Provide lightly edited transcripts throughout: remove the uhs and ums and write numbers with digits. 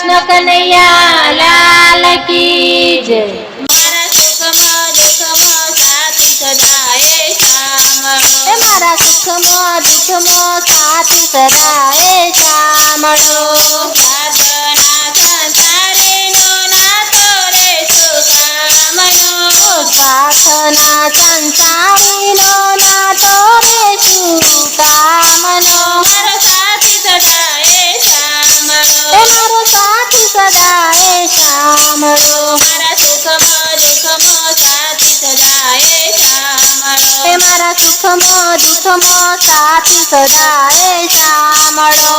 કૃષ્ણ કનૈયા લાલ કી જય। મારા સુખમાં દુઃખમાં સાથી સદાએ સાંભળો મારા સુખમાં દુઃખમાં સાથી સદાએ સાંભળો। પ્રાર્થના સંસારીનો નાતો રે સુકામનો પ્રાર્થના સંસારીનો નાતો રે સુકામનો। મારો સાથી સદાએ સાંભળો મારો સાથી સદાએ સાંભળો। મારા સુખમાં દુઃખમાં સાથી સદાએ સાંભળો મારા સુખમાં દુઃખમાં સાથી સદાએ સાંભળો।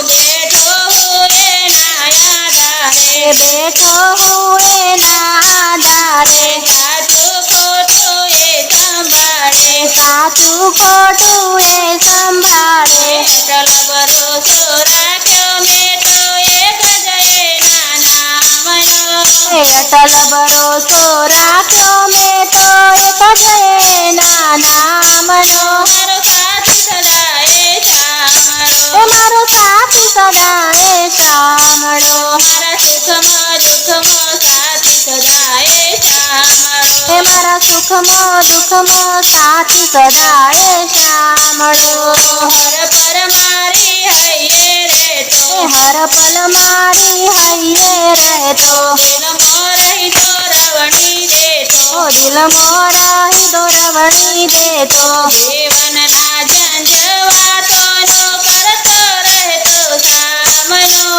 બેઠો હું એના આધારે બેઠો હું એના આધારે સાચું ખોટું એ સંભાળે સાચું ખોટું એ સંભાળે। અટલ ભરોસો રાખ્યો મેં તો એક જ એના નામનો અટલ ભરોસો રાખ્યો મેં તો એક જ એના નામનો। મારો સાથી સદાએ સાંભળો મારો સાથી સદાએ સાંભળો। મારા સુખમાં દુઃખમાં સાથી સદાએ સાંભળો મારા સુખમાં દુઃખમાં સાથી સદાએ સાંભળો। હર પર મારી હૈયે રહેતો હર પલ મારી હૈયે રહેતો દિલમાં રહી તો રવણી દેતો દિલમાં રહી દોરવણી દેતો જીવનના ઝંઝવાતોનો કરતો રહેતો સામનો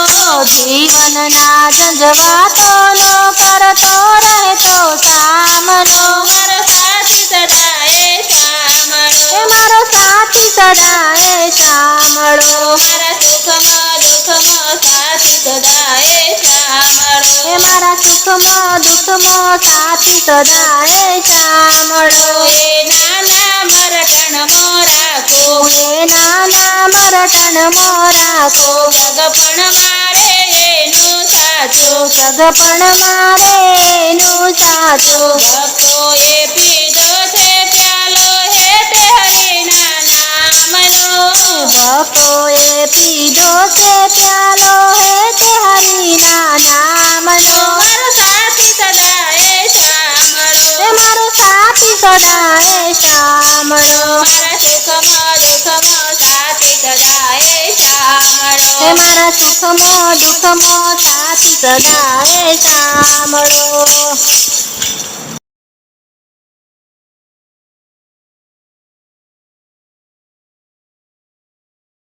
જીવનના ઝંઝવાતોનો કરતો રહેતો સામનો। મારો સાથી સદાએ સાંભળો મારો સાથી સદાએ સાંભળો। મારા સુખમાં દુઃખમાં સાથી સદાએ સાંભળો મારા સુખમાં દુઃખમાં સાથી સદાએ સાંભળો। એ નાના મરટણમાં રાખો એ નાના મરટણમાં રાખો જગપણ મારે એનું સાચું જગપણ મારે એનું સાચું। ભક્તોએ પીધો છે પ્યાલો હેઠે હરિના નામનો ભક્તોએ પીધો છે પ્યાલો હેતે હરિના નામનો। મારો સાથી સદાએ સાંભળો મારો સાથી સદાએ સાંભળો। મારા સુખમાં દુઃખમાં સાથી સદાએ સાંભળો મારા સુખમાં દુઃખમાં સાથી સદાએ સાંભળો।